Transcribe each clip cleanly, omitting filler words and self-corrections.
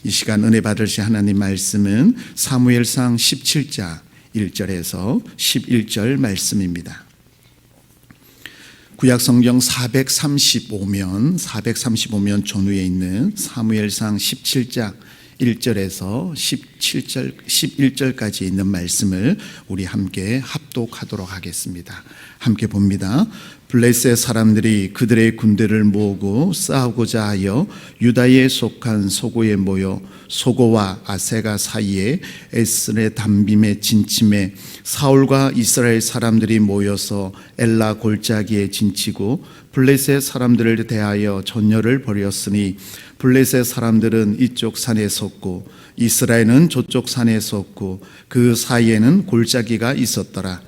이 시간 은혜 받으실 하나님 말씀은 사무엘상 17장 1절에서 11절 말씀입니다. 구약성경 435면 전후에 있는 사무엘상 17장 1절에서 11절까지 있는 말씀을 우리 함께 합독하도록 하겠습니다. 함께 봅니다. 블레셋 사람들이 그들의 군대를 모으고 싸우고자 하여 유다에 속한 소고에 모여 소고와 아세가 사이에 에스네 담빔의 진침에 사울과 이스라엘 사람들이 모여서 엘라 골짜기에 진치고 블레셋 사람들을 대하여 전열을 벌였으니 블레셋 사람들은 이쪽 산에 섰고 이스라엘은 저쪽 산에 섰고 그 사이에는 골짜기가 있었더라.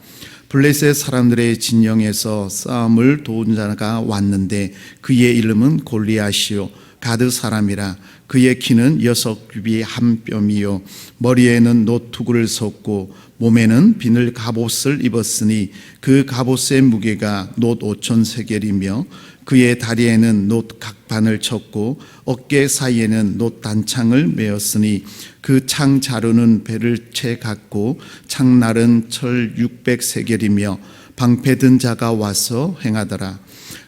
블레셋 사람들의 진영에서 싸움을 도운 자가 왔는데 그의 이름은 골리앗이요 가드 사람이라. 그의 키는 6규비 한 뼘이요 머리에는 노투구를 섰고 몸에는 비늘 갑옷을 입었으니 그 갑옷의 무게가 놋 5천 세겔이며 그의 다리에는 놋 각반을 쳤고 어깨 사이에는 놋 단창을 메었으니 그 창 자루는 배를 채 갖고 창날은 철 600세겔이며 방패 든 자가 와서 행하더라.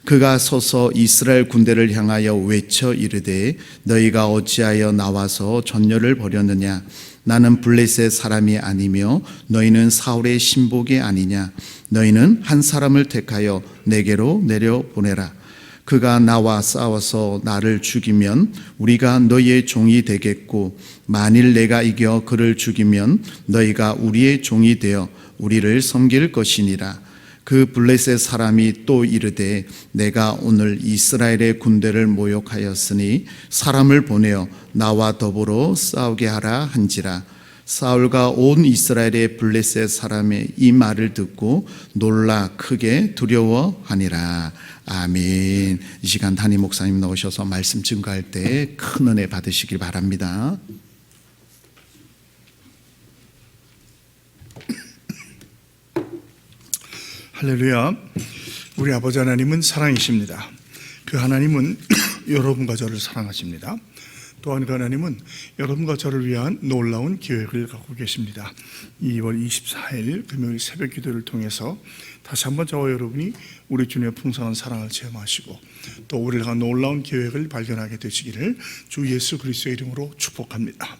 그가 서서 이스라엘 군대를 향하여 외쳐 이르되 너희가 어찌하여 나와서 전열을 벌였느냐. 나는 블레셋 사람이 아니며 너희는 사울의 신복이 아니냐. 너희는 한 사람을 택하여 내게로 내려보내라. 그가 나와 싸워서 나를 죽이면 우리가 너희의 종이 되겠고 만일 내가 이겨 그를 죽이면 너희가 우리의 종이 되어 우리를 섬길 것이니라. 그 블레셋 사람이 또 이르되 내가 오늘 이스라엘의 군대를 모욕하였으니 사람을 보내어 나와 더불어 싸우게 하라 한지라. 사울과 온 이스라엘의 블레셋 사람의 이 말을 듣고 놀라 크게 두려워하니라. 아멘. 이 시간 담임 목사님 나오셔서 말씀 증거할 때 큰 은혜 받으시길 바랍니다. 할렐루야. 우리 아버지 하나님은 사랑이십니다. 그 하나님은 여러분과 저를 사랑하십니다. 또한 그 하나님은 여러분과 저를 위한 놀라운 계획을 갖고 계십니다. 2월 24일 금요일 새벽 기도를 통해서 다시 한번 저와 여러분이 우리 주님의 풍성한 사랑을 체험하시고 또 우리를 향한 놀라운 계획을 발견하게 되시기를 주 예수 그리스도의 이름으로 축복합니다.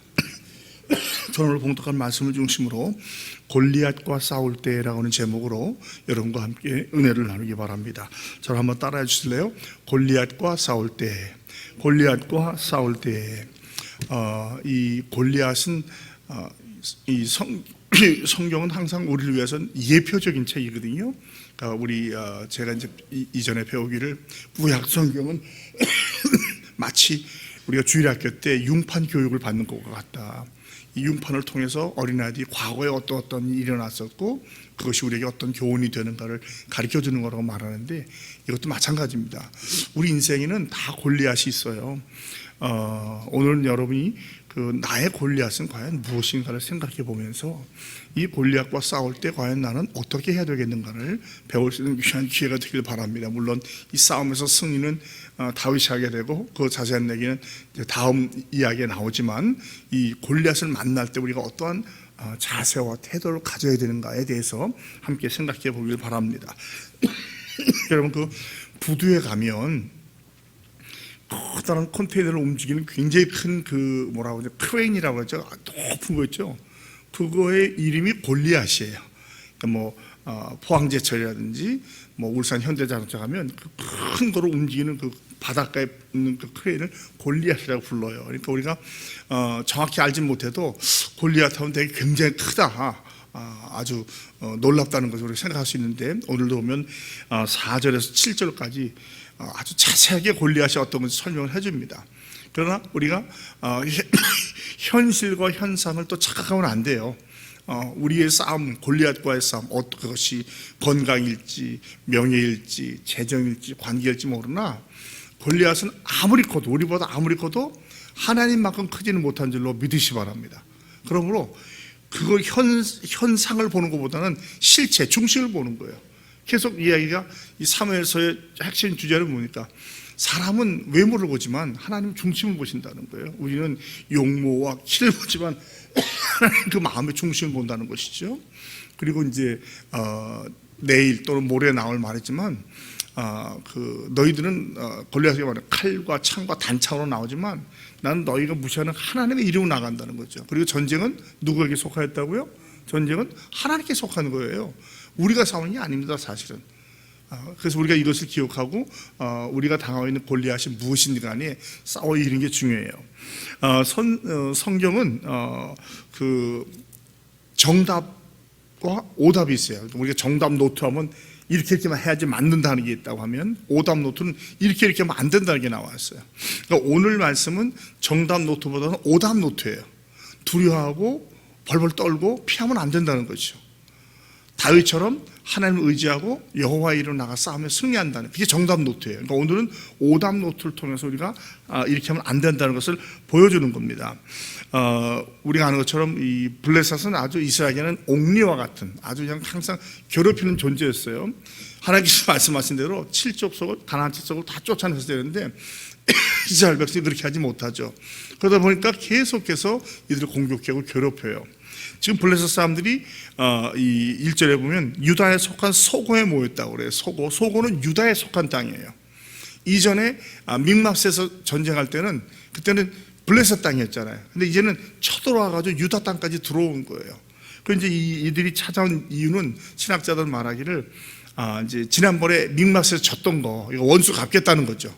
저는 오늘 봉독한 말씀을 중심으로 골리앗과 싸울 때라고 하는 제목으로 여러분과 함께 은혜를 나누기 바랍니다. 저를 한번 따라해 주실래요? 골리앗과 싸울 때. 골리앗과 싸울 때. 이 골리앗은 이 성경은 항상 우리를 위해서는 예표적인 책이거든요. 우리 제가 이제 이전에 배우기를 구약 성경은 마치 우리가 주일학교 때 융판 교육을 받는 것과 같다. 이 융판을 통해서 어린아이들이 과거에 어떤 일이 일어났었고 그것이 우리에게 어떤 교훈이 되는가를 가르쳐주는 거라고 말하는데 이것도 마찬가지입니다. 우리 인생에는 다 골리앗이 있어요. 오늘은 여러분이 그 나의 골리앗은 과연 무엇인가를 생각해 보면서 이 골리앗과 싸울 때 과연 나는 어떻게 해야 되겠는가를 배울 수 있는 귀한 기회가 되길 바랍니다. 물론 이 싸움에서 승리는 다윗이 하게 되고 그 자세한 얘기는 다음 이야기에 나오지만 이 골리앗을 만날 때 우리가 어떠한 자세와 태도를 가져야 되는가에 대해서 함께 생각해 보길 바랍니다. 여러분 그 부두에 가면 커다란 컨테이너를 움직이는 굉장히 큰 그 뭐라고 하죠? 크레인이라고 하죠. 높은 거 있죠. 그거의 이름이 골리앗이에요. 그러니까 뭐 포항제철이라든지 뭐 울산 현대자동차 가면 그 큰 거로 움직이는 그 바닷가에 있는 그 크레인을 골리앗이라고 불러요. 그러니까 우리가 정확히 알진 못해도 골리앗하면 되게 굉장히 크다. 아주 놀랍다는 것을 우리가 생각할 수 있는데 오늘도 보면 4절에서 7절까지 아주 자세하게 골리앗이 어떤 건지 설명을 해줍니다. 그러나 우리가 현실과 현상을 또 착각하면 안 돼요. 우리의 싸움, 골리앗과의 싸움, 그것이 건강일지 명예일지 재정일지 관계일지 모르나 골리앗은 아무리 커도 우리보다 아무리 커도 하나님만큼 크지는 못한 줄로 믿으시 바랍니다. 그러므로 그걸 현상을 보는 것보다는 실체, 중심을 보는 거예요. 계속 이야기가 이 사무엘서의 핵심 주제는 뭡니까? 사람은 외모를 보지만 하나님 중심을 보신다는 거예요. 우리는 용모와 키를 보지만 하나님 그 마음의 중심을 본다는 것이죠. 그리고 이제 내일 또는 모레 나올 말이지만 너희들은 골리앗에게 말해 칼과 창과 단창으로 나오지만 나는 너희가 무시하는 하나님의 이름으로 나간다는 거죠. 그리고 전쟁은 누구에게 속하였다고요? 전쟁은 하나님께 속하는 거예요. 우리가 싸우는 게 아닙니다, 사실은. 그래서 우리가 이것을 기억하고 우리가 당하고 있는 골리앗이 무엇인지 간에 싸워 이기는 게 중요해요. 성경은 그 정답과 오답이 있어요. 우리가 정답 노트하면 이렇게만 해야지 맞는다는 게 있다고 하면 오답 노트는 이렇게 하면 안 된다는 게 나와 있어요. 그러니까 오늘 말씀은 정답 노트보다는 오답 노트예요. 두려워하고 벌벌 떨고 피하면 안 된다는 거죠. 다윗처럼 하나님을 의지하고 여호와의 이름으로 나가 싸우며 승리한다는 그게 정답 노트예요. 그러니까 오늘은 오답 노트를 통해서 우리가 이렇게 하면 안 된다는 것을 보여주는 겁니다. 우리가 아는 것처럼 이 블레셋은 아주 이스라엘에게는 옥리와 같은 아주 그냥 항상 괴롭히는 존재였어요. 하나님께서 말씀하신 대로 7족속을 가나안 7족을 다 쫓아내서 되는데 이스라엘 백성이 그렇게 하지 못하죠. 그러다 보니까 계속해서 이들을 공격하고 괴롭혀요. 지금 블레셋 사람들이 이 1절에 보면 유다에 속한 소고에 모였다고 그래요. 소고는 유다에 속한 땅이에요. 이전에 믹마스에서 전쟁할 때는 그때는 블레셋 땅이었잖아요. 근데 이제는 쳐들어와가지고 유다 땅까지 들어온 거예요. 그런데 이들이 찾아온 이유는 신학자들 말하기를 이제 지난번에 믹마스에서 졌던 거 이거 원수 갚겠다는 거죠.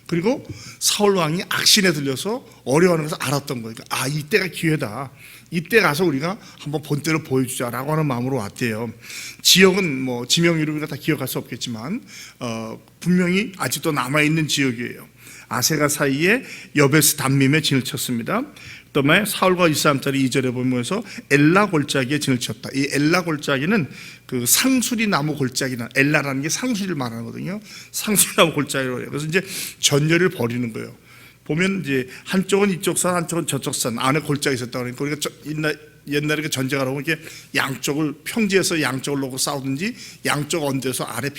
그리고 사울 왕이 악신에 들려서 어려워하는 것을 알았던 거예요. 이때가 기회다. 이때 가서 우리가 한번 본때를 보여주자라고 하는 마음으로 왔대요. 지역은 뭐 지명 이름이라 다 기억할 수 없겠지만 분명히 아직도 남아있는 지역이에요. 아세가 사이에 여베스 단밈에 진을 쳤습니다. 그다음에 사울과 이스라엘짜리 2절에 보면서 엘라 골짜기에 진을 쳤다. 이 엘라 골짜기는 그 상수리 나무 골짜기나 엘라라는 게 상수리를 말하거든요. 상수리 나무 골짜기로 해요. 그래서 이제 전열을 벌이는 거예요. 보면 이제 한쪽은 이쪽 산, 한쪽은 저쪽 산 안에 골짜기 있었다 그러니까 우리가 옛날에 전쟁을 하고 이렇게 양쪽을 평지에서 양쪽을 놓고 싸우든지 양쪽 언덕에서 아래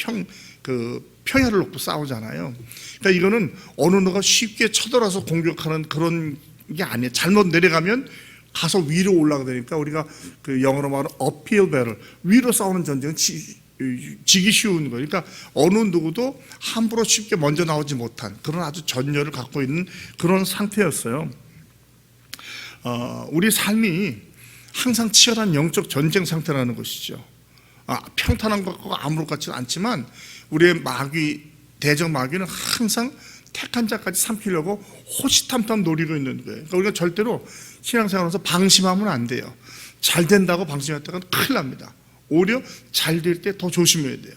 평야를 놓고 싸우잖아요. 그러니까 이거는 어느 누가 쉽게 쳐들어서 공격하는 그런 게 아니에요. 잘못 내려가면 가서 위로 올라가야 되니까 우리가 그 영어로 말하는 uphill battle 위로 싸우는 전쟁은 지기 쉬운 거예요. 그러니까 어느 누구도 함부로 쉽게 먼저 나오지 못한 그런 아주 전열을 갖고 있는 그런 상태였어요. 우리 삶이 항상 치열한 영적 전쟁 상태라는 것이죠. 평탄한 것과 아무렇 같지는 않지만 우리의 대적 마귀는 항상 택한 자까지 삼키려고 호시탐탐 노리고 있는 거예요. 그러니까 우리가 절대로 신앙생활에서 방심하면 안 돼요. 잘 된다고 방심했다가 큰일 납니다. 오히려 잘 될 때 더 조심해야 돼요.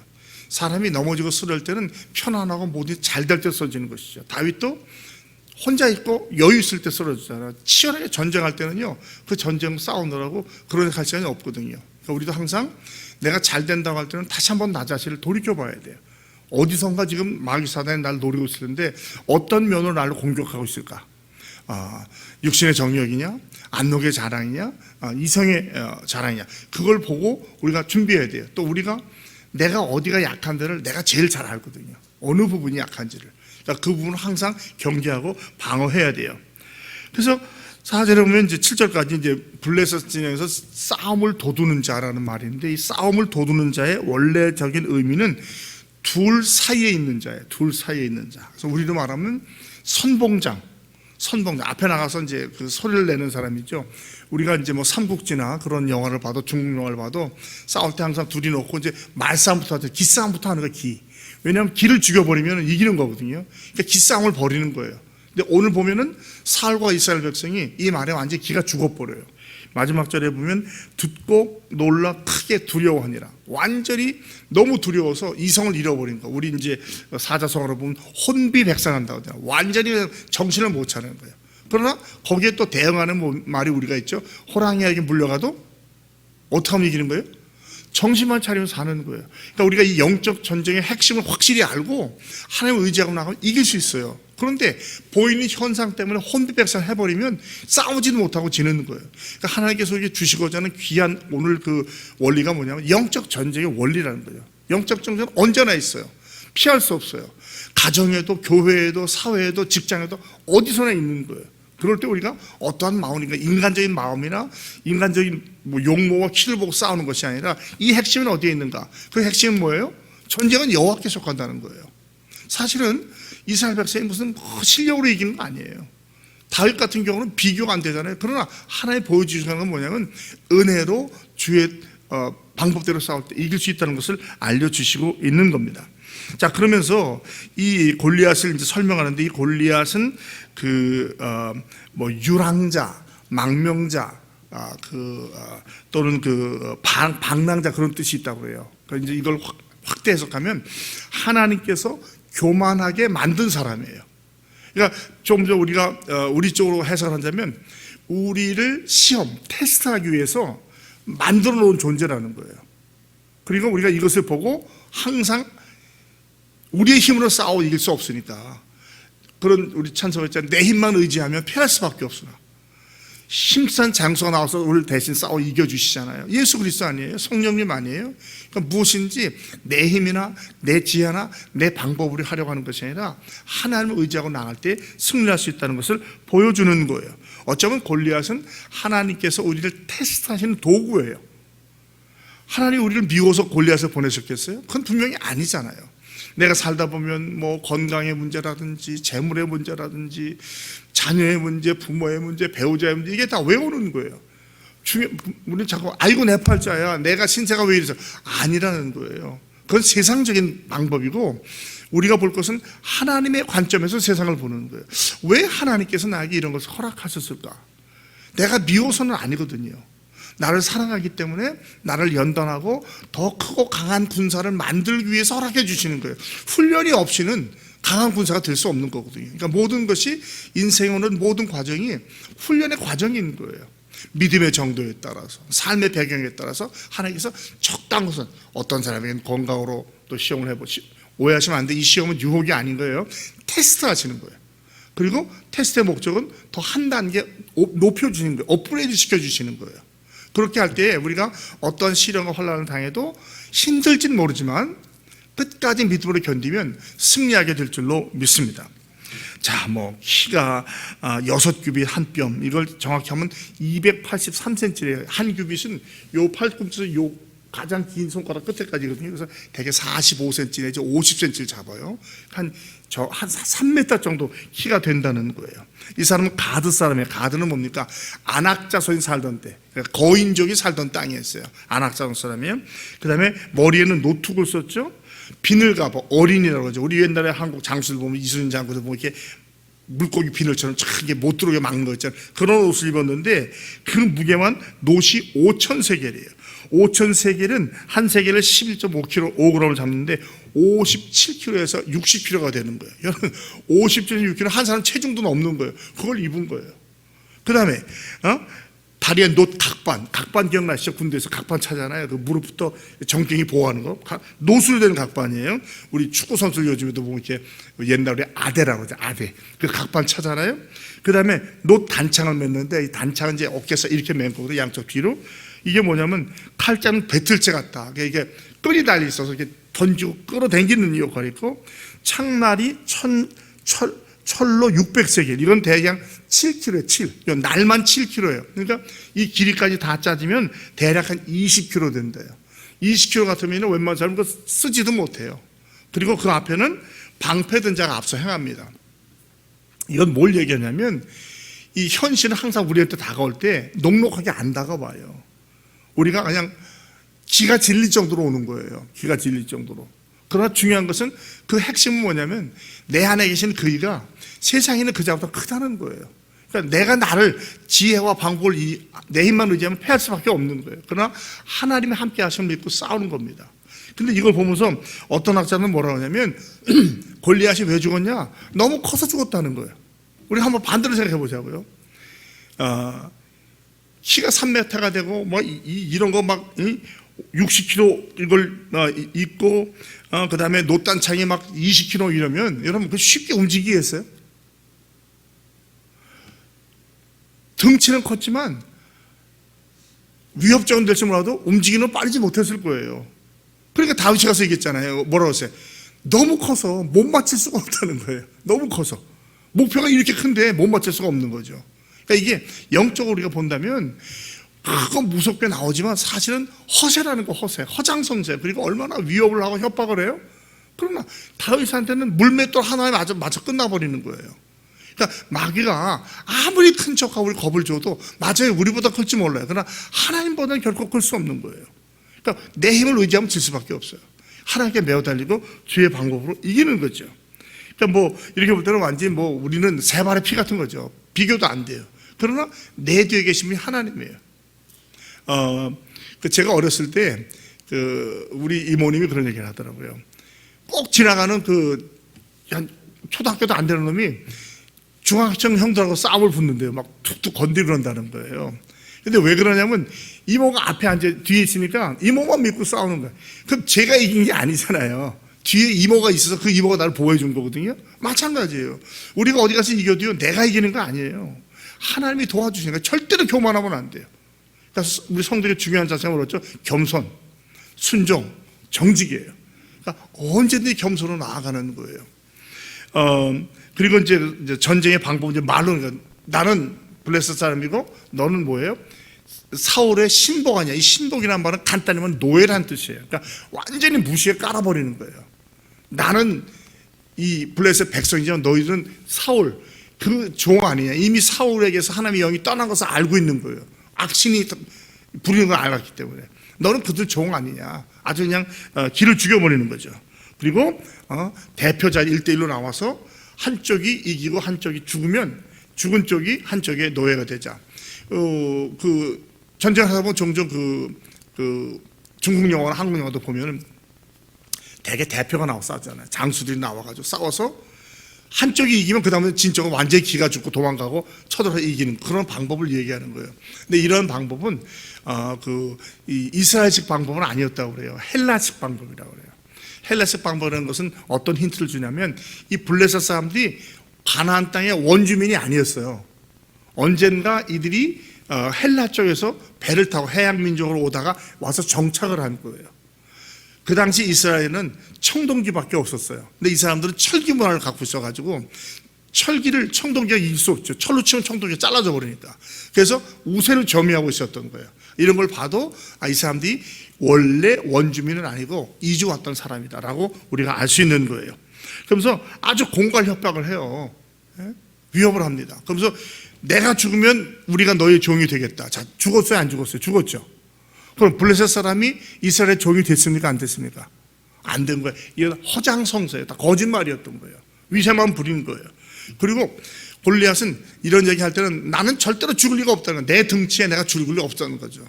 사람이 넘어지고 쓰러질 때는 편안하고 모든 잘 될 때 쓰러지는 것이죠. 다윗도 혼자 있고 여유 있을 때 쓰러지잖아요. 치열하게 전쟁할 때는요, 그 전쟁 싸우느라고 그런 할 시간이 없거든요. 그러니까 우리도 항상 내가 잘 된다고 할 때는 다시 한번 나 자신을 돌이켜봐야 돼요. 어디선가 지금 마귀 사단이 나를 노리고 있을 텐데 어떤 면으로 나를 공격하고 있을까? 육신의 정력이냐? 안목의 자랑이냐? 이성의 자랑이냐? 그걸 보고 우리가 준비해야 돼요. 또 우리가 내가 어디가 약한 데를 내가 제일 잘 알거든요. 어느 부분이 약한지를. 그러니까 그 부분을 항상 경계하고 방어해야 돼요. 그래서 4절에 보면 이제 7절까지 이제 블레셋 진영에서 싸움을 도두는 자라는 말이 있는데 이 싸움을 도두는 자의 원래적인 의미는 둘 사이에 있는 자예요. 둘 사이에 있는 자. 그래서 우리로 말하면 선봉장 앞에 나가서 이제 그 소리를 내는 사람이죠. 우리가 이제 뭐 삼국지나 그런 영화를 봐도 중국 영화를 봐도 싸울 때 항상 둘이 놓고 이제 말싸움부터 하죠. 기싸움부터 하는 거예요. 왜냐하면 기를 죽여버리면 이기는 거거든요. 그러니까 기싸움을 벌이는 거예요. 근데 오늘 보면은 사울과 이스라엘 백성이 이 말에 완전히 기가 죽어버려요. 마지막 절에 보면 듣고 놀라 크게 두려워하니라. 완전히 너무 두려워서 이성을 잃어버린 거. 우리 이제 사자성어로 보면 혼비백산한다고 하잖아요. 완전히 정신을 못 차리는 거예요. 그러나 거기에 또 대응하는 말이 우리가 있죠. 호랑이에게 물려가도 어떻게 하면 이기는 거예요? 정신만 차리면 사는 거예요. 그러니까 우리가 이 영적 전쟁의 핵심을 확실히 알고 하나님을 의지하고 나가면 이길 수 있어요. 그런데 보이는 현상 때문에 혼비백산 해버리면 싸우지도 못하고 지는 거예요. 그러니까 하나님께서 이게 주시고자 하는 귀한 오늘 그 원리가 뭐냐면 영적 전쟁의 원리라는 거예요. 영적 전쟁은 언제나 있어요. 피할 수 없어요. 가정에도, 교회에도, 사회에도, 직장에도 어디서나 있는 거예요. 그럴 때 우리가 어떠한 마음인가, 인간적인 마음이나 인간적인 용모와 키를 보고 싸우는 것이 아니라 이 핵심은 어디에 있는가? 그 핵심은 뭐예요? 전쟁은 여호와께 속한다는 거예요. 사실은 이스라엘 백성이 무슨 실력으로 이기는 거 아니에요. 다윗 같은 경우는 비교가 안 되잖아요. 그러나 하나님 보여주시는 건 뭐냐면 은혜로 주의 방법대로 싸울 때 이길 수 있다는 것을 알려주시고 있는 겁니다. 자, 그러면서 이 골리앗을 이제 설명하는데, 이 골리앗은 유랑자, 망명자, 또는 방랑자, 그런 뜻이 있다고 그래요. 그러니까 이제 이걸 확대 해석하면 하나님께서 교만하게 만든 사람이에요. 그러니까 좀 더 우리가 우리 쪽으로 해석하자면 우리를 시험, 테스트하기 위해서 만들어 놓은 존재라는 거예요. 그리고 우리가 이것을 보고 항상 우리의 힘으로 싸워 이길 수 없으니까, 그런 우리 찬송가 있잖아요. 내 힘만 의지하면 패할 수밖에 없으나 힘찬 장수가 나와서 우리를 대신 싸워 이겨주시잖아요. 예수 그리스도 아니에요? 성령님 아니에요? 그러니까 무엇인지 내 힘이나 내 지혜나 내 방법으로 하려고 하는 것이 아니라 하나님을 의지하고 나갈 때 승리할 수 있다는 것을 보여주는 거예요. 어쩌면 골리앗은 하나님께서 우리를 테스트하시는 도구예요. 하나님 우리를 미워서 골리앗을 보내셨겠어요? 그건 분명히 아니잖아요. 내가 살다 보면 뭐 건강의 문제라든지 재물의 문제라든지 자녀의 문제, 부모의 문제, 배우자의 문제, 이게 다 왜 오는 거예요? 우리는 자꾸 아이고 내 팔자야, 내가 신세가 왜 이래서, 아니라는 거예요. 그건 세상적인 방법이고, 우리가 볼 것은 하나님의 관점에서 세상을 보는 거예요. 왜 하나님께서 나에게 이런 것을 허락하셨을까? 내가 미워서는 아니거든요. 나를 사랑하기 때문에 나를 연단하고 더 크고 강한 군사를 만들기 위해서 허락해 주시는 거예요. 훈련이 없이는 강한 군사가 될 수 없는 거거든요. 그러니까 모든 것이, 인생에 오는 모든 과정이 훈련의 과정인 거예요. 믿음의 정도에 따라서, 삶의 배경에 따라서 하나님께서 적당한 것은, 어떤 사람에게는 건강으로 또 시험을 해보시, 오해하시면 안 돼. 이 시험은 유혹이 아닌 거예요. 테스트 하시는 거예요. 그리고 테스트의 목적은 더 한 단계 높여주시는 거예요. 업그레이드 시켜주시는 거예요. 그렇게 할 때 우리가 어떤 시련과 혼란을 당해도 힘들진 모르지만 끝까지 믿음으로 견디면 승리하게 될 줄로 믿습니다. 자, 키가 6규빗 한 뼘, 이걸 정확히 하면 283cm래요. 한 규빗은 요 팔꿈치에서 요 가장 긴 손가락 끝에까지거든요. 그래서 대개 45cm 내지 50cm를 잡아요. 한 3m 정도 키가 된다는 거예요. 이 사람은 가드 사람이에요. 가드는 뭡니까? 안악자손이 살던 때, 그러니까 거인족이 살던 땅이었어요. 안악자손 사람이에요. 그 다음에 머리에는 노툭을 썼죠. 비늘가버, 어린이라고 하죠. 우리 옛날에 한국 장수들 보면, 이순신 장군들 보면 이렇게 물고기 비늘처럼 이게 못 들어오게 막는 거 있잖아요. 그런 옷을 입었는데 그 무게만 노시 5,000세겔이에요. 5,000세겔은 한 세겔을 11.5kg, 5g을 잡는데 57kg에서 60kg가 되는 거예요. 여러분, 57에서 6kg, 한 사람 체중도 넘는 거예요. 그걸 입은 거예요. 그 다음에 다리에 놋 각반 기억나시죠? 군대에서 각반 차잖아요. 그 무릎부터 정경이 보호하는 거. 놋으로 된 각반이에요. 우리 축구 선수들 요즘에도 보면 이렇게 옛날에 아대라고 하죠. 아대. 그 각반 차잖아요. 그 다음에 놋 단창을 맸는데, 이 단창은 이제 어깨에서 이렇게 맨 거거든요. 양쪽 뒤로. 이게 뭐냐면 칼자는 배틀째 같다. 이게 끈이 달려 있어서 이렇게 던지고 끌어당기는 역할이 있고, 창날이 철로 600세겔, 이건 대략 7kg에 7. 이건 날만 7kg예요. 그러니까 이 길이까지 다 짜지면 대략 한 20kg 된대요. 20kg 같으면 웬만한 사람은 그거 쓰지도 못해요. 그리고 그 앞에는 방패든 자가 앞서 행합니다. 이건 뭘 얘기하냐면, 이 현실은 항상 우리한테 다가올 때 녹록하게 안 다가와요. 우리가 그냥 기가 질릴 정도로 오는 거예요. 기가 질릴 정도로. 그러나 중요한 것은, 그 핵심은 뭐냐면 내 안에 계신 그이가 세상에는 그자보다 크다는 거예요. 그러니까 내가 나를 지혜와 방법을 내 힘만 의지하면 패할 수밖에 없는 거예요. 그러나 하나님의 함께 하심을 믿고 싸우는 겁니다. 근데 이걸 보면서 어떤 학자는 뭐라고 하냐면 골리앗이 왜 죽었냐? 너무 커서 죽었다는 거예요. 우리 한번 반대로 생각해 보자고요. 키가 3m가 되고 이런 거 60kg 이걸 입고, 그 다음에 놋단창이 20kg 이러면 여러분 그 쉽게 움직이겠어요? 덩치는 컸지만 위협적은 될지 몰라도 움직이는 빠르지 못했을 거예요. 그러니까 다윗이 가서 얘기했잖아요. 뭐라고 했어요? 너무 커서 못 맞출 수가 없다는 거예요. 너무 커서. 목표가 이렇게 큰데 못 맞출 수가 없는 거죠. 그러니까 이게 영적으로 우리가 본다면 그건 무섭게 나오지만 사실은 허세라는 거, 허장성세. 그리고 얼마나 위협을 하고 협박을 해요. 그러나 다윗한테는 물맷돌 하나에 맞아 끝나버리는 거예요. 그러니까 마귀가 아무리 큰 척하고 우리 겁을 줘도 맞아요, 우리보다 클지 몰라요. 그러나 하나님보다는 결코 클 수 없는 거예요. 그러니까 내 힘을 의지하면 질 수밖에 없어요. 하나님께 매어 달리고 주의 방법으로 이기는 거죠. 그러니까 뭐 이렇게 볼 때는 완전히 뭐 우리는 세 발의 피 같은 거죠. 비교도 안 돼요. 그러나 내 뒤에 계신 분이 하나님이에요. 제가 어렸을 때 우리 이모님이 그런 얘기를 하더라고요. 꼭 지나가는 한 초등학교도 안 되는 놈이 중학생 형들하고 싸움을 붙는데요. 막 툭툭 건드리고 그런다는 거예요. 근데 왜 그러냐면 이모가 앞에 앉아 뒤에 있으니까 이모만 믿고 싸우는 거예요. 그럼 제가 이긴 게 아니잖아요. 뒤에 이모가 있어서 그 이모가 나를 보호해 준 거거든요. 마찬가지예요. 우리가 어디 가서 이겨도요, 내가 이기는 거 아니에요. 하나님이 도와주시니까 절대로 교만하면 안 돼요. 그러니까 우리 성도의 중요한 자세가 뭐였죠? 겸손, 순종, 정직이에요. 그러니까 언제든지 겸손으로 나아가는 거예요. 그리고 이제 전쟁의 방법은 이제 말로, 그러니까 나는 블레셋 사람이고 너는 뭐예요? 사울의 신복 아니야. 이 신복이라는 말은 간단히 말하면 노예란 뜻이에요. 그러니까 완전히 무시에 깔아버리는 거예요. 나는 이 블레셋 백성이지만 너희들은 사울 그 종 아니냐. 이미 사울에게서 하나님의 영이 떠난 것을 알고 있는 거예요. 악신이 부리는 걸 알았기 때문에 너는 그들 종 아니냐. 아주 그냥 길을 죽여버리는 거죠. 그리고 대표자 1대1로 나와서 한쪽이 이기고 한쪽이 죽으면 죽은 쪽이 한쪽의 노예가 되자. 전쟁하다 보면 종종 중국 영화나 한국 영화도 보면은 대개 대표가 나와 싸우잖아요. 장수들이 나와가지고 싸워서 한쪽이 이기면 그 다음에 진짜가 완전히 기가 죽고 도망가고 쳐들어서 이기는 그런 방법을 얘기하는 거예요. 근데 이런 방법은 이 이스라엘식 방법은 아니었다고 그래요. 헬라식 방법이라고 그래요. 헬라식 방법이라는 것은 어떤 힌트를 주냐면 이 블레셋 사람들이 가나안 땅의 원주민이 아니었어요. 언젠가 이들이 헬라 쪽에서 배를 타고 해양 민족으로 오다가 와서 정착을 한 거예요. 그 당시 이스라엘은 청동기밖에 없었어요. 근데 이 사람들은 철기 문화를 갖고 있어가지고 청동기가 이길 수 없죠. 철로 치면 청동기가 잘라져 버리니까. 그래서 우세를 점유하고 있었던 거예요. 이런 걸 봐도 이 사람들이 원래 원주민은 아니고 이주 왔던 사람이다라고 우리가 알 수 있는 거예요. 그러면서 아주 공갈 협박을 해요. 위협을 합니다. 그러면서 내가 죽으면 우리가 너의 종이 되겠다. 자, 죽었어요, 안 죽었어요? 죽었죠. 그럼 블레셋 사람이 이스라엘의 종이 됐습니까, 안 됐습니까? 안 된 거예요. 이건 허장성세예요. 다 거짓말이었던 거예요. 위세만 부리는 거예요. 그리고 골리앗은 이런 얘기 할 때는 나는 절대로 죽을 리가 없다는 거예요. 내 등치에 내가 죽을 리가 없다는 거죠.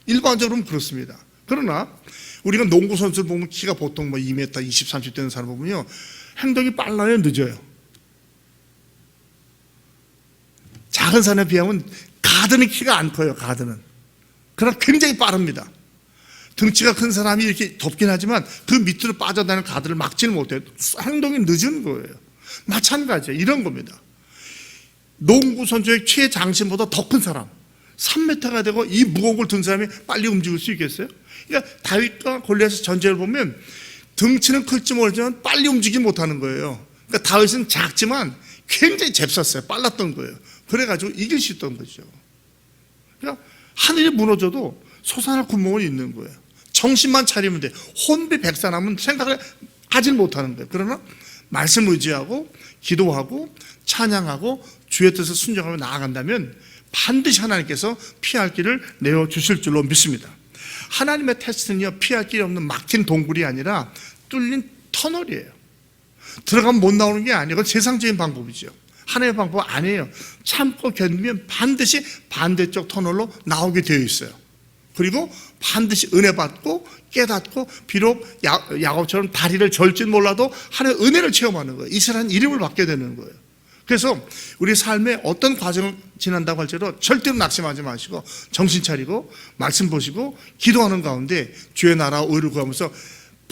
일반적으로는 그렇습니다. 그러나 우리가 농구 선수를 보면 키가 보통 2m, 20, 30 되는 사람 보면요, 행동이 빨라요, 늦어요? 작은 사람에 비하면 가드는 키가 안 커요. 가드는. 그러나 굉장히 빠릅니다. 등치가 큰 사람이 이렇게 덥긴 하지만 그 밑으로 빠져나가는 가드를 막지는 못해요. 행동이 늦은 거예요. 마찬가지예요. 이런 겁니다. 농구 선수의 최장신보다 더 큰 사람, 3m가 되고 이 무거운 걸 든 사람이 빨리 움직일 수 있겠어요? 그러니까 다윗과 골리앗의 전쟁을 보면 등치는 클지 모르지만 빨리 움직이지 못하는 거예요. 그러니까 다윗은 작지만 굉장히 잽쌌어요. 빨랐던 거예요. 그래가지고 이길 수 있던 거죠. 그러니까 하늘이 무너져도 솟아날 구멍은 있는 거예요. 정신만 차리면 돼. 혼비백산하면 생각을 하질 못하는 거예요. 그러나 말씀 의지하고 기도하고 찬양하고 주의 뜻을 순종하며 나아간다면 반드시 하나님께서 피할 길을 내어주실 줄로 믿습니다. 하나님의 테스트는요, 피할 길이 없는 막힌 동굴이 아니라 뚫린 터널이에요. 들어가면 못 나오는 게 아니고 세상적인 방법이죠. 하나님의 방법 아니에요. 참고 견디면 반드시 반대쪽 터널로 나오게 되어 있어요. 그리고 반드시 은혜 받고 깨닫고 비록 야곱처럼 다리를 절진 몰라도 하나님의 은혜를 체험하는 거예요. 이스라엘은 이름을 받게 되는 거예요. 그래서 우리 삶에 어떤 과정을 지난다고 할지라도 절대로 낙심하지 마시고 정신 차리고 말씀 보시고 기도하는 가운데 주의 나라와 의를 구하면서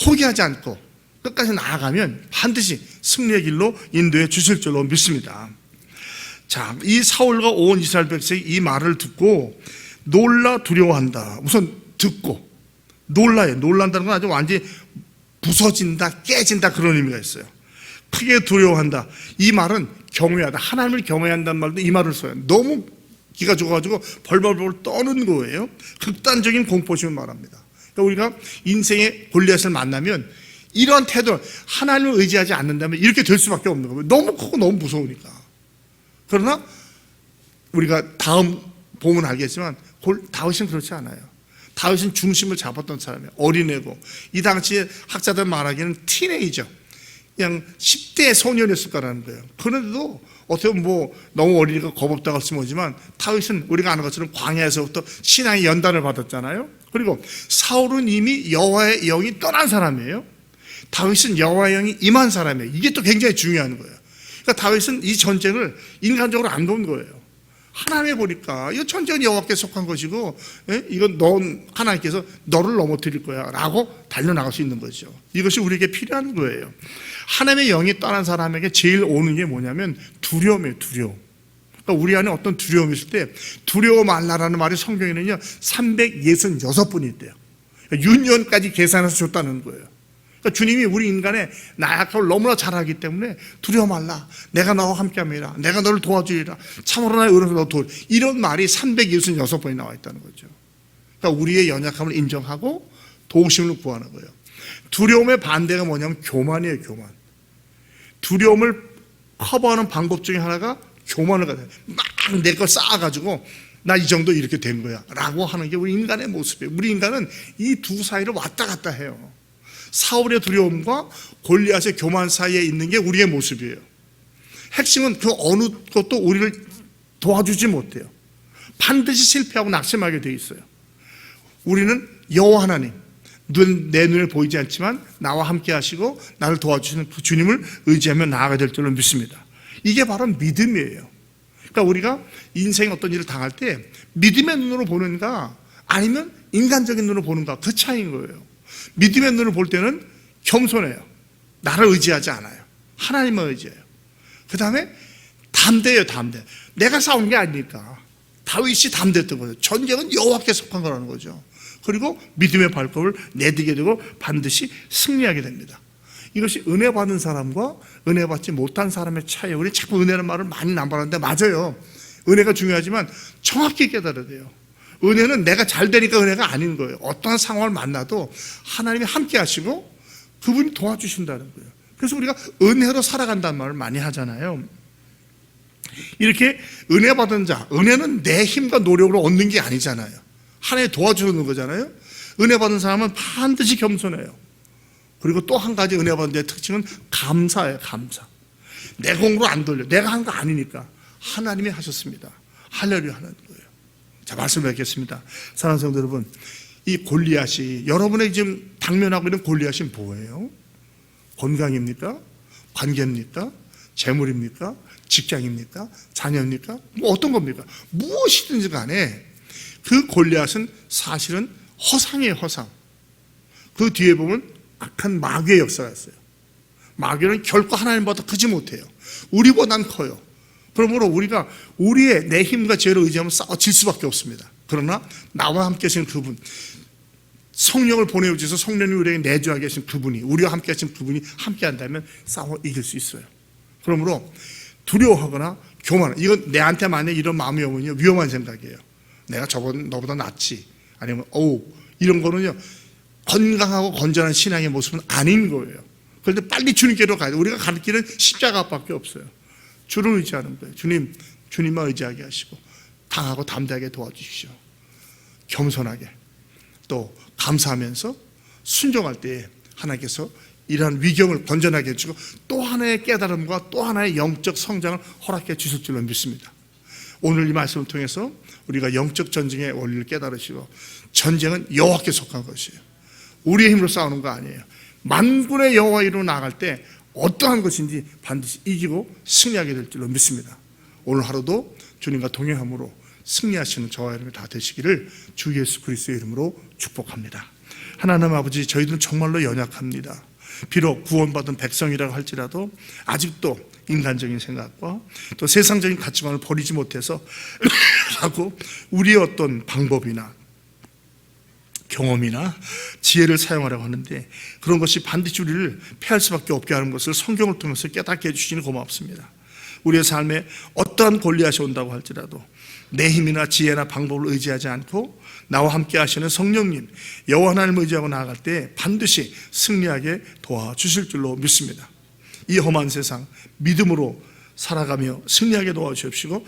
포기하지 않고 끝까지 나아가면 반드시 승리의 길로 인도해 주실 줄로 믿습니다. 자, 이 사울과 온 이스라엘 백성이 이 말을 듣고 놀라 두려워한다. 우선 듣고 놀라요. 놀란다는 건 아주 완전히 부서진다, 깨진다 그런 의미가 있어요. 크게 두려워한다. 이 말은 경외하다. 하나님을 경외한다는 말도 이 말을 써요. 너무 기가 죽어가지고 벌벌벌 떠는 거예요. 극단적인 공포심을 말합니다. 그러니까 우리가 인생의 골리앗을 만나면 이러한 태도, 하나님을 의지하지 않는다면 이렇게 될 수밖에 없는 거예요. 너무 크고 너무 무서우니까. 그러나 우리가 다음 보면 알겠지만 다윗은 그렇지 않아요. 다윗은 중심을 잡았던 사람이에요. 어린애고 이 당시에 학자들 말하기에는 티네이저, 그냥 10대 소년이었을 거라는 거예요. 그런데도 어떻게 보면 뭐 너무 어리니까 겁없다고 쓰지만 다윗은 우리가 아는 것처럼 광야에서부터 신앙의 연단을 받았잖아요. 그리고 사울은 이미 여호와의 영이 떠난 사람이에요. 다윗은 여호와의 영이 임한 사람이에요. 이게 또 굉장히 중요한 거예요. 그러니까 다윗은 이 전쟁을 인간적으로 안 본 거예요. 하나님에 보니까 이거 전쟁은 여호와께 속한 것이고, 이건 넌 하나님께서 너를 넘어뜨릴 거야 라고 달려나갈 수 있는 거죠. 이것이 우리에게 필요한 거예요. 하나님의 영이 떠난 사람에게 제일 오는 게 뭐냐면 두려움이에요. 두려움. 그러니까 우리 안에 어떤 두려움이 있을 때 두려워 말라라는 말이 성경에는요 366번이 있대요. 그러니까 윤년까지 계산해서 줬다는 거예요. 그러니까 주님이 우리 인간의 나약함을 너무나 잘 알기 때문에 두려워 말라, 내가 너와 함께함이라, 내가 너를 도와주리라, 참으로 나의 의로서 너 도울, 이런 말이 366번이 나와 있다는 거죠. 그러니까 우리의 연약함을 인정하고 도우심을 구하는 거예요. 두려움의 반대가 뭐냐면 교만이에요. 교만. 두려움을 커버하는 방법 중에 하나가 교만을 가져요. 막 내 걸 쌓아가지고 나 이 정도 이렇게 된 거야 라고 하는 게 우리 인간의 모습이에요. 우리 인간은 이 두 사이를 왔다 갔다 해요. 사울의 두려움과 골리앗의 교만 사이에 있는 게 우리의 모습이에요. 핵심은 그 어느 것도 우리를 도와주지 못해요. 반드시 실패하고 낙심하게 돼 있어요. 우리는 여호와 하나님, 내 눈에 보이지 않지만 나와 함께 하시고 나를 도와주시는 그 주님을 의지하며 나아가야 될 줄로 믿습니다. 이게 바로 믿음이에요. 그러니까 우리가 인생에 어떤 일을 당할 때 믿음의 눈으로 보는가 아니면 인간적인 눈으로 보는가, 그 차이인 거예요. 믿음의 눈을 볼 때는 겸손해요. 나를 의지하지 않아요. 하나님만 의지해요. 그 다음에 담대해요. 담대. 내가 싸우는 게 아니니까. 다윗이 담대했던 거죠. 전쟁은 여호와께 속한 거라는 거죠. 그리고 믿음의 발걸음을 내디게 되고 반드시 승리하게 됩니다. 이것이 은혜 받은 사람과 은혜 받지 못한 사람의 차이예요. 우리 자꾸 은혜라는 말을 많이 남발하는데 맞아요. 은혜가 중요하지만 정확히 깨달아야 돼요. 은혜는 내가 잘 되니까 은혜가 아닌 거예요. 어떠한 상황을 만나도 하나님이 함께 하시고 그분이 도와주신다는 거예요. 그래서 우리가 은혜로 살아간다는 말을 많이 하잖아요. 이렇게 은혜 받은 자, 은혜는 내 힘과 노력으로 얻는 게 아니잖아요. 하나님이 도와주는 거잖아요. 은혜 받은 사람은 반드시 겸손해요. 그리고 또 한 가지 은혜 받은 자의 특징은 감사예요. 감사. 내 공으로 안 돌려. 내가 한 거 아니니까 하나님이 하셨습니다. 할렐루야 하는 거예요. 자, 말씀을 뵙겠습니다. 사랑하는 성도 여러분, 이 골리앗이, 여러분의 지금 당면하고 있는 골리앗이 뭐예요? 건강입니까? 관계입니까? 재물입니까? 직장입니까? 자녀입니까? 뭐 어떤 겁니까? 무엇이든지 간에 그 골리앗은 사실은 허상이에요. 허상. 그 뒤에 보면 악한 마귀의 역사가 있어요. 마귀는 결코 하나님보다 크지 못해요. 우리보단 커요. 그러므로 우리가 우리의 내 힘과 죄를 의지하면 싸워질 수밖에 없습니다. 그러나 나와 함께 하신 그분, 성령을 보내주셔서 성령이 우리에게 내주하게 하신 그분이, 우리와 함께 하신 그분이 함께 한다면 싸워 이길 수 있어요. 그러므로 두려워하거나 교만, 이건 내한테 만약 이런 마음이 오면요 위험한 생각이에요. 내가 너보다 낫지, 아니면 이런 거는요 건강하고 건전한 신앙의 모습은 아닌 거예요. 그런데 빨리 주님께로 가야 돼요. 우리가 가는 길은 십자가밖에 없어요. 주를 의지하는 거예요. 주님만 의지하게 하시고 강하고 담대하게 도와주십시오. 겸손하게 또 감사하면서 순종할 때 하나님께서 이러한 위경을 건전하게 해주고 또 하나의 깨달음과 또 하나의 영적 성장을 허락해 주실 줄로 믿습니다. 오늘 이 말씀을 통해서 우리가 영적 전쟁의 원리를 깨달으시고 전쟁은 여호와께 속한 것이에요. 우리의 힘으로 싸우는 거 아니에요. 만군의 여호와 이루어 나아갈 때 어떠한 것인지 반드시 이기고 승리하게 될 줄로 믿습니다. 오늘 하루도 주님과 동행함으로 승리하시는 저와 여러분이 다 되시기를 주 예수 그리스도의 이름으로 축복합니다. 하나님 아버지, 저희들은 정말로 연약합니다. 비록 구원받은 백성이라고 할지라도 아직도 인간적인 생각과 또 세상적인 가치관을 버리지 못해서 하고 우리의 어떤 방법이나 경험이나 지혜를 사용하려고 하는데 그런 것이 반드시 우리를 패할 수밖에 없게 하는 것을 성경을 통해서 깨닫게 해주시니 고맙습니다. 우리의 삶에 어떠한 골리앗이 온다고 할지라도 내 힘이나 지혜나 방법을 의지하지 않고 나와 함께 하시는 성령님 여호와 하나님을 의지하고 나아갈 때 반드시 승리하게 도와주실 줄로 믿습니다. 이 험한 세상 믿음으로 살아가며 승리하게 도와주십시고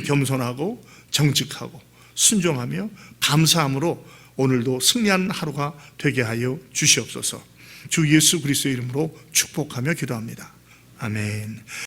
겸손하고 정직하고 순종하며 감사함으로 오늘도 승리하는 하루가 되게 하여 주시옵소서. 주 예수 그리스도의 이름으로 축복하며 기도합니다. 아멘.